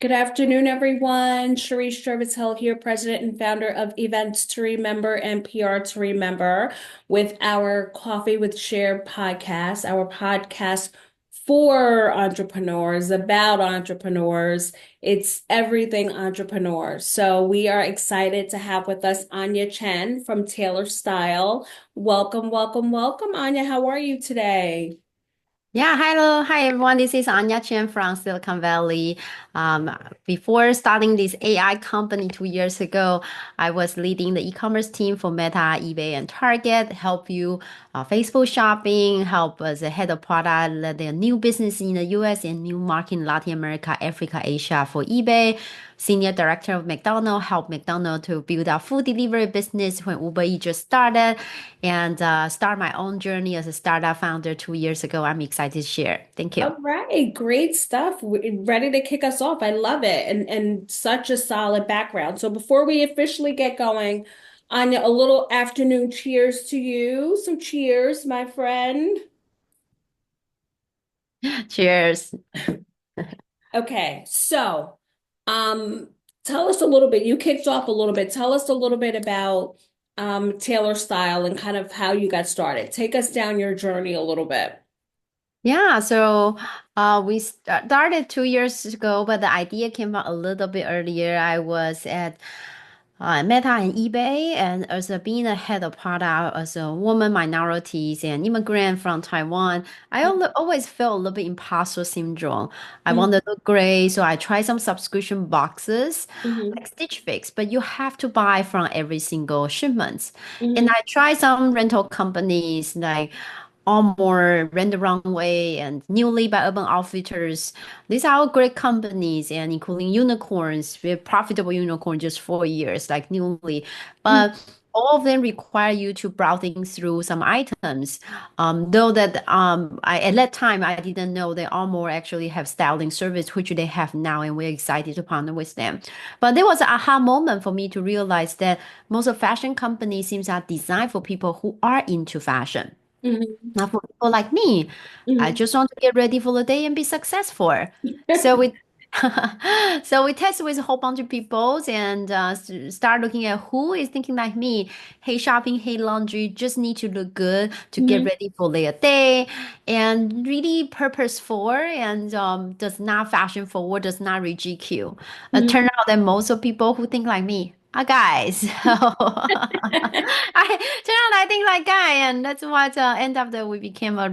Good afternoon, everyone. Sharice Hill here, President and founder of Events to Remember and PR to Remember, with our Coffee with Cher podcast, our podcast for entrepreneurs, about entrepreneurs. It's everything entrepreneurs. So we are excited to have with us Anya Chen from Taylor Style. Welcome, welcome, welcome, Anya. How are you today? Yeah, hello. Hi, everyone. This is Anya Cheng from Silicon Valley. Um, Before starting this AI company 2 years ago, I was leading the e-commerce team for Meta, eBay, and Target, help you Facebook shopping, help as a head of product, led their new business in the US and new market in Latin America, Africa, Asia for eBay. Senior director of McDonald's, helped McDonald's to build a food delivery business when Uber Eats just started, and start my own journey as a startup founder 2 years ago. I'm excited to share. Thank you. All right, great stuff. Ready to kick us off. I love it. And such a solid background. So before we officially get going, Anya, a little afternoon cheers to you. So cheers, my friend. Cheers. Okay, so um tell us a little bit. You kicked off a little bit. Tell us a little bit about Taylor Style and kind of how you got started. Take us down your journey a little bit. Yeah, so we started 2 years ago, but the idea came out a little bit earlier. I was at Meta and eBay, and as a being a head of product, as a woman, minorities, and immigrant from Taiwan, I always felt a little bit imposter syndrome. I wanted to look great, so I tried some subscription boxes Mm-hmm. like Stitch Fix, but you have to buy from every single shipment. And Hmm. I tried some rental companies like All More, Rent the Runway, and Newly by Urban Outfitters. These are all great companies and including unicorns, with profitable unicorn just 4 years, like Newly. But all of them require you to browsing through some items. Though that I at that time I didn't know that All More actually have styling service, which they have now, and we're excited to partner with them. But there was an aha moment for me to realize that most of fashion companies seems are designed for people who are into fashion. Hmm. Not for people like me. I Hmm. just want to get ready for the day and be successful. So we so we test with a whole bunch of people and start looking at who is thinking like me. Hey, shopping, hey, laundry, just need to look good to get Hmm. ready for their day and really purposeful and does not fashion forward, does not reach GQ. It turned out that most of people who think like me are guys. I turn out I think like guy, and that's what end up that we became a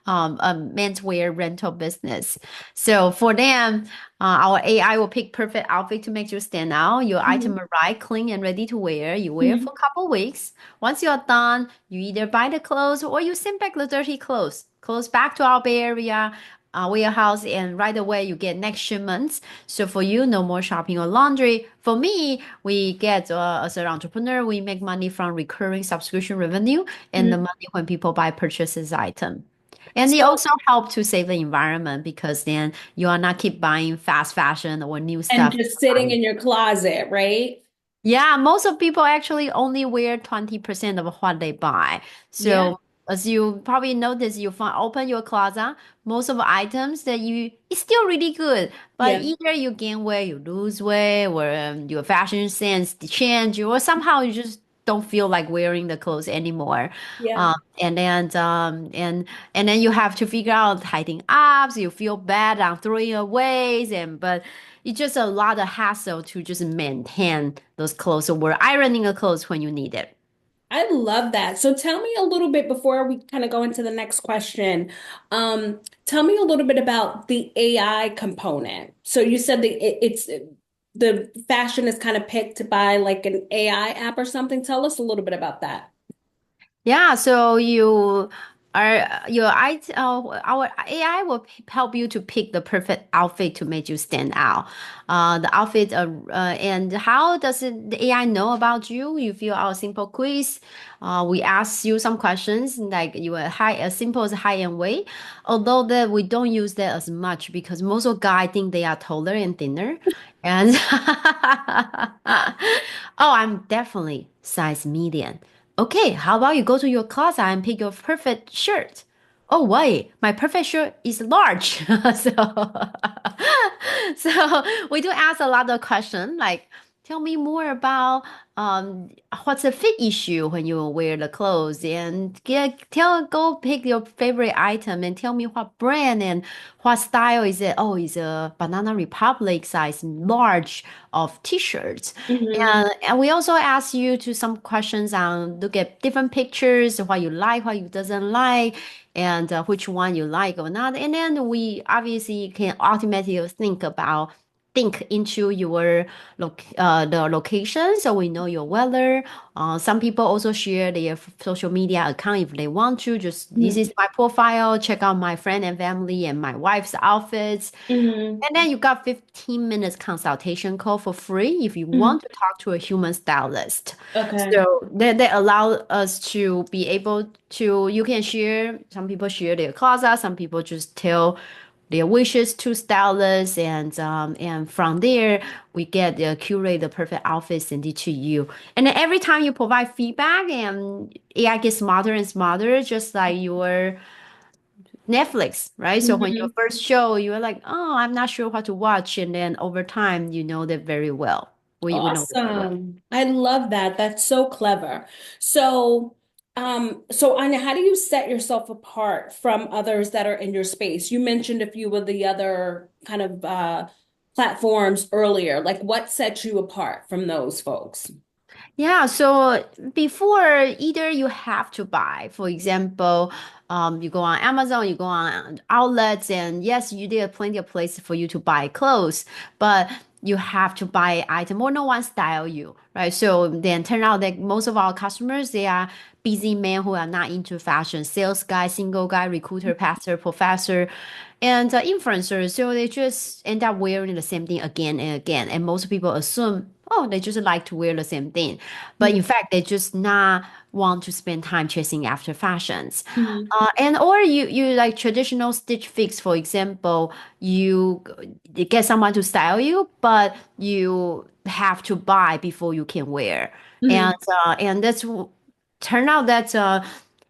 menswear rental business. So for them, our AI will pick perfect outfit to make you stand out. Your item Hmm. arrive clean and ready to wear. You wear Hmm. for a couple weeks. Once you're done, you either buy the clothes or you send back the dirty clothes. Clothes back to our Bay Area warehouse, and right away you get next shipments. So for you, no more shopping or laundry. For me, we get as an entrepreneur, we make money from recurring subscription revenue and the Hmm. money when people buy purchases item. And they So, also help to save the environment because then you are not keep buying fast fashion or new and stuff. just sitting in your closet, right? Yeah, most of people actually only wear 20% of what they buy. Yeah. So as you probably notice, you find open your closet, most of the items that you it's still really good, but Yeah. either you gain weight, you lose weight, or your fashion sense change, or somehow you just don't feel like wearing the clothes anymore. Yeah. Um, and then and then you have to figure out hiding up, so you feel bad on throwing away, and but it's just a lot of hassle to just maintain those clothes or ironing a clothes when you need it. I love that. So tell me a little bit before we kind of go into the next question. Tell me a little bit about the AI component. So you said it's the fashion is kind of picked by like an AI app or something. Tell us a little bit about that. Yeah, so you are our AI will help you to pick the perfect outfit to make you stand out. The outfit and how does the AI know about you? You fill out a simple quiz. We ask you some questions like you are high as simple as height and weight. Although that we don't use that as much because most of guys think they are taller and thinner. And oh, I'm definitely size medium. Okay, how about you go to your closet and pick your perfect shirt? Oh, wait, my perfect shirt is large. So, So we do ask a lot of questions like, tell me more about what's a fit issue when you wear the clothes, and go pick your favorite item and tell me what brand and what style is it. Oh, it's a Banana Republic size large of t-shirts. Hmm. And we also ask you to some questions on look at different pictures, what you like, what you doesn't like, and which one you like or not. And then we obviously can automatically think into your the location, so we know your weather. Some people also share their social media account if they want to. Just this is my profile. Check out my friend and family and my wife's outfits. Hmm. And then you got 15 minutes consultation call for free if you Hmm. want to talk to a human stylist. Okay. So they allow us to be able to, you can share, some people share their closet, some people just tell their wishes to stylists, and from there we get the curate the perfect outfit sent it to you. And then every time you provide feedback and AI gets smarter and smarter, just like your Netflix, right? So when you Hmm. first show, you were like, oh, I'm not sure what to watch. And then over time, you know that very well. We know that very well. Awesome. I love that. That's so clever. So, so Anya, how do you set yourself apart from others that are in your space? You mentioned a few of the other kind of platforms earlier. Like what sets you apart from those folks? Yeah, so before either you have to buy, for example, you go on Amazon, you go on outlets, and yes, you there are plenty of places for you to buy clothes, but you have to buy item or no one style you, right? So then turn out that most of our customers, they are busy men who are not into fashion, sales guy, single guy, recruiter, pastor, professor, and influencers. So they just end up wearing the same thing again and again. And most people assume, oh, they just like to wear the same thing. But in fact, they just not want to spend time chasing after fashions. Mm-hmm. And or you like traditional stitch fix, for example, you get someone to style you, but you have to buy before you can wear. Hmm. And that's turn out that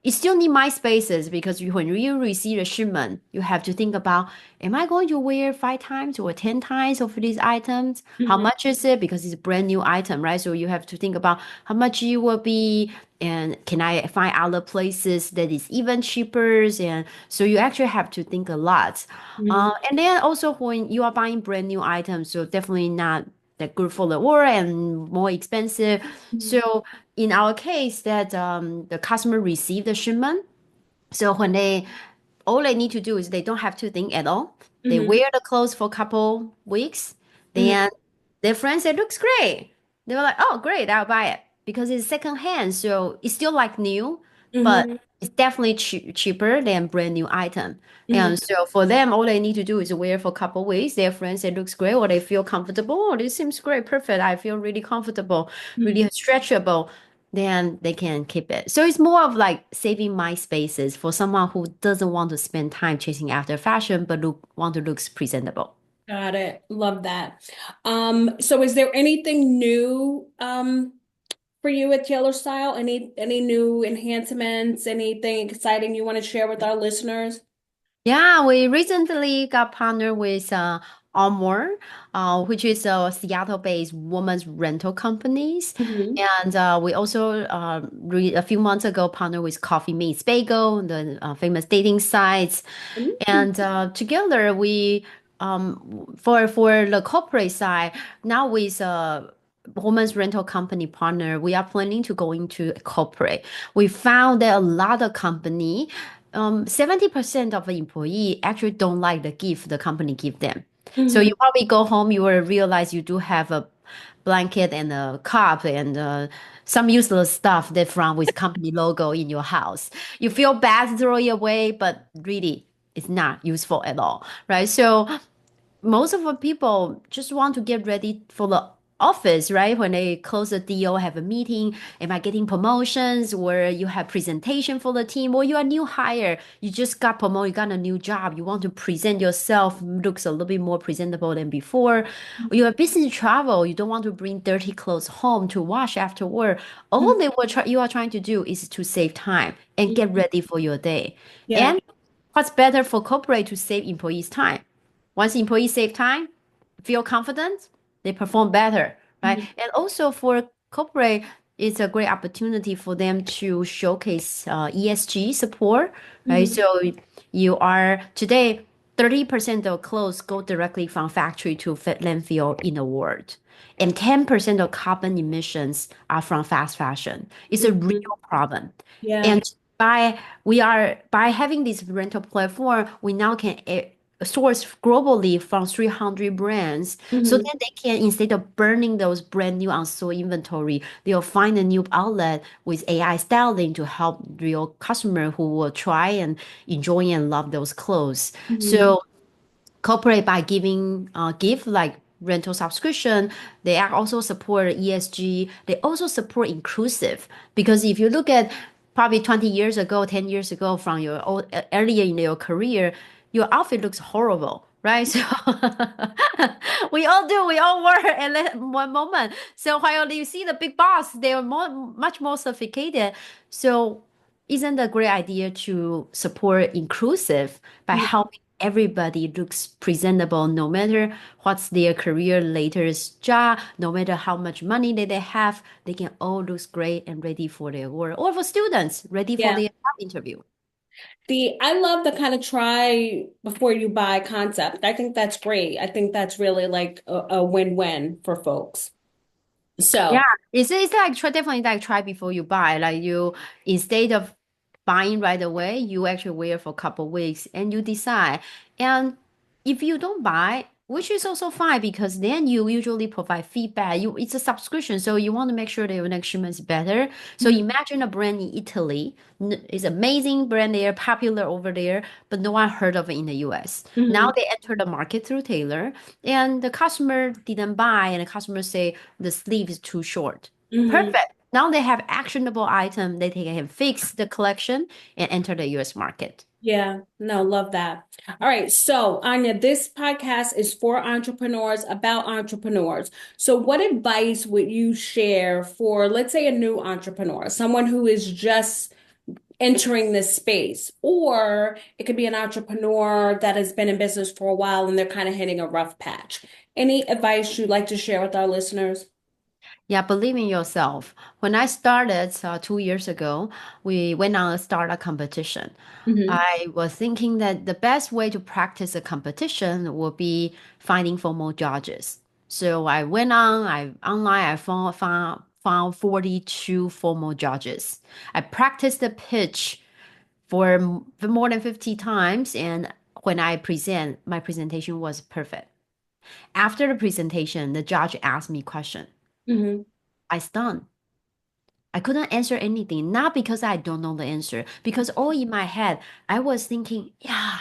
you still need my spaces because when you receive a shipment, you have to think about, am I going to wear 5 times or 10 times of these items? How Hmm. much is it? Because it's a brand new item, right? So you have to think about how much it will be, and can I find other places that is even cheaper? And so you actually have to think a lot. Hmm. And then also when you are buying brand new items, so definitely not that good for the world and more expensive. So in our case, that the customer received the shipment, so when they all they need to do is they don't have to think at all. They Hmm. wear the clothes for a couple weeks, Hmm. then their friends say looks great. They were like, oh great, I'll buy it because it's secondhand, so it's still like new, but Hmm. it's definitely cheaper than brand new item. Hmm. And so for them, all they need to do is wear for a couple weeks. Their friends say looks great, or they feel comfortable. Oh, this seems great, perfect. I feel really comfortable, really Hmm. stretchable, then they can keep it. So it's more of like saving my spaces for someone who doesn't want to spend time chasing after fashion but want to look presentable. Got it. Love that. So is there anything new for you at Taylor Style? Any new enhancements, anything exciting you want to share with our listeners? Yeah, we recently got partnered with Armor, which is a Seattle-based women's rental companies. Hmm. And we also a few months ago partnered with Coffee Meets Bagel, the famous dating sites. And together we for the corporate side, now with a women's rental company partner, we are planning to go into corporate. We found that a lot of company, 70% of the employee actually don't like the gift the company give them. So Hmm. you probably go home, you will realize you do have a blanket and a cup and some useless stuff that from with company logo in your house. You feel bad to throw it away, but really it's not useful at all, right? So most of the people just want to get ready for the office, right? When they close a deal, have a meeting, am I getting promotions, or you have presentation for the team, or you're a new hire, you just got promoted, you got a new job, you want to present yourself, looks a little bit more presentable than before. Or you're a business travel, you don't want to bring dirty clothes home to wash after work. All you are trying to do is to save time and get ready for your day. Yeah. And what's better for corporate to save employees time? Once employees save time, feel confident, they perform better, right? Mhm. And also for corporate, it's a great opportunity for them to showcase ESG support, right? Mhm. So you are today 30% of clothes go directly from factory to landfill in the world. And 10% of carbon emissions are from fast fashion. It's a Mhm. real problem. Yeah. And by having this rental platform, we now can source globally from 300 brands. So Mhm. then they can, instead of burning those brand new unsold inventory, they'll find a new outlet with AI styling to help real customer who will try and enjoy and love those clothes. Mhm. So corporate by giving give like rental subscription, they are also support ESG. They also support inclusive because if you look at probably 20 years ago, 10 years ago from your old, earlier in your career, your outfit looks horrible, right? So we all do, we all wear at one moment. So while you see the big boss, they are much more sophisticated. So isn't a great idea to support inclusive by helping everybody looks presentable no matter what's their career latest job, no matter how much money that they have, they can all look great and ready for their work. Or for students, ready for Yeah. their job interview. I love the kind of try before you buy concept. I think that's great. I think that's really like a win-win for folks. Yeah, So, it's like definitely like try before you buy. Like you instead of buying right away, you actually wear for a couple weeks and you decide. And if you don't buy, which is also fine because then you usually provide feedback. You it's a subscription, so you want to make sure that your next shipment is better. So mhm. imagine a brand in Italy. It's amazing brand there, popular over there, but no one heard of it in the US. Now Mhm. they enter the market through Taylor, and the customer didn't buy, and the customer say the sleeve is too short. Mhm. Perfect. Now they have actionable item that they can fix the collection and enter the US market. Yeah, no, love that. All right, so Anya, this podcast is for entrepreneurs about entrepreneurs. So, what advice would you share for, let's say, a new entrepreneur, someone who is just entering this space, or it could be an entrepreneur that has been in business for a while and they're kind of hitting a rough patch? Any advice you'd like to share with our listeners? Yeah, believe in yourself. When I started 2 years ago, we went on a startup competition. Hmm. I was thinking that the best way to practice a competition would be finding formal judges. So I went I online, I found 42 formal judges. I practiced the pitch for more than 50 times, and when I present, my presentation was perfect. After the presentation, the judge asked me question. Hmm. I stunned. I couldn't answer anything, not because I don't know the answer, because all in my head, I was thinking, yeah,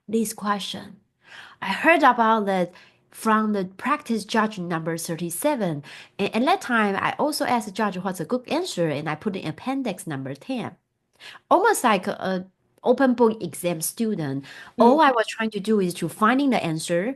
this question. I heard about that from the practice judge number 37. And at that time, I also asked the judge what's a good answer, and I put in appendix number 10. Almost like a open book exam student. All I was trying to do is to finding the answer,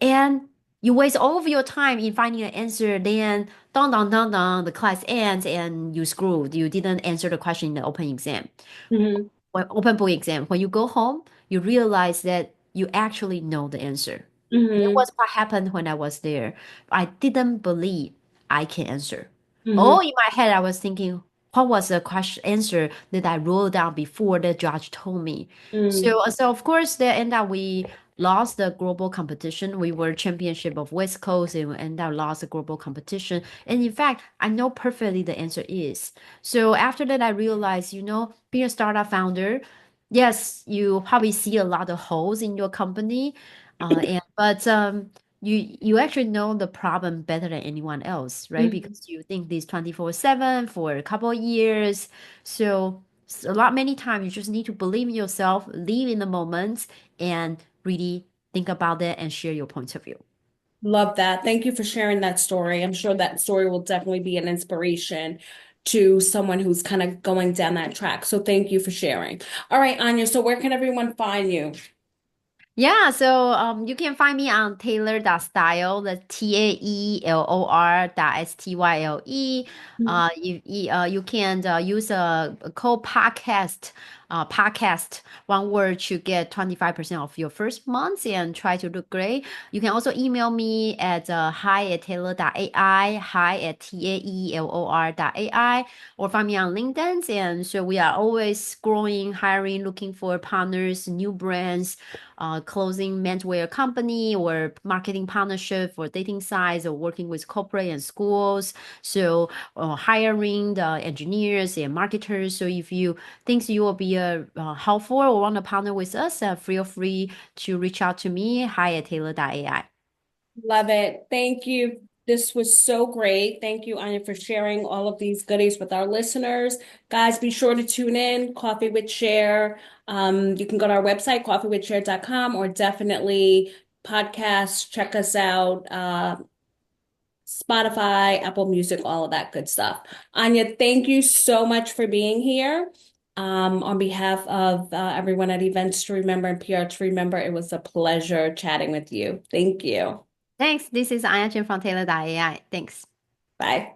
and you waste all of your time in finding an answer, then dun dun dun dun, the class ends and you screwed. You didn't answer the question in the open exam. Hmm. When open book exam, when you go home, you realize that you actually know the answer. That Hmm. was what happened when I was there. I didn't believe I can answer. Hmm. Oh, in my head, I was thinking, what was the question answer that I wrote down before the judge told me? Hmm. So of course, the end up we lost the global competition. We were championship of West Coast, and we end up lost the global competition. And in fact, I know perfectly the answer is. So after that, I realized, being a startup founder, yes, you probably see a lot of holes in your company, but you actually know the problem better than anyone else, right? Hmm. Because you think this 24/7 for a couple of years. So a lot many times you just need to believe in yourself, live in the moment, and really think about it and share your point of view. Love that. Thank you for sharing that story. I'm sure that story will definitely be an inspiration to someone who's kind of going down that track. So thank you for sharing. All right, Anya, so where can everyone find you? Yeah, so you can find me on Taylor.style, the TAELOR.STYLE. You can use a code podcast podcast, one word to get 25% of your first month and try to look great. You can also email me at hi@taelor.ai, hi@taelor.ai, or find me on LinkedIn. And so we are always growing, hiring, looking for partners, new brands, closing menswear company or marketing partnership for dating sites or working with corporate and schools. So hiring the engineers and marketers. So if you think you will be helpful or want to partner with us, feel free to reach out to me, hi@taelor.ai. Love it. Thank you. This was so great. Thank you, Anya, for sharing all of these goodies with our listeners. Guys, be sure to tune in, Coffee with Cher. You can go to our website, coffeewithcher.com, or definitely podcast. Check us out. Spotify, Apple Music, all of that good stuff. Anya, thank you so much for being here. On behalf of everyone at Events to Remember and PR to Remember, it was a pleasure chatting with you. Thank you. Thanks. This is Anya Cheng from Taylor.ai. Thanks. Bye.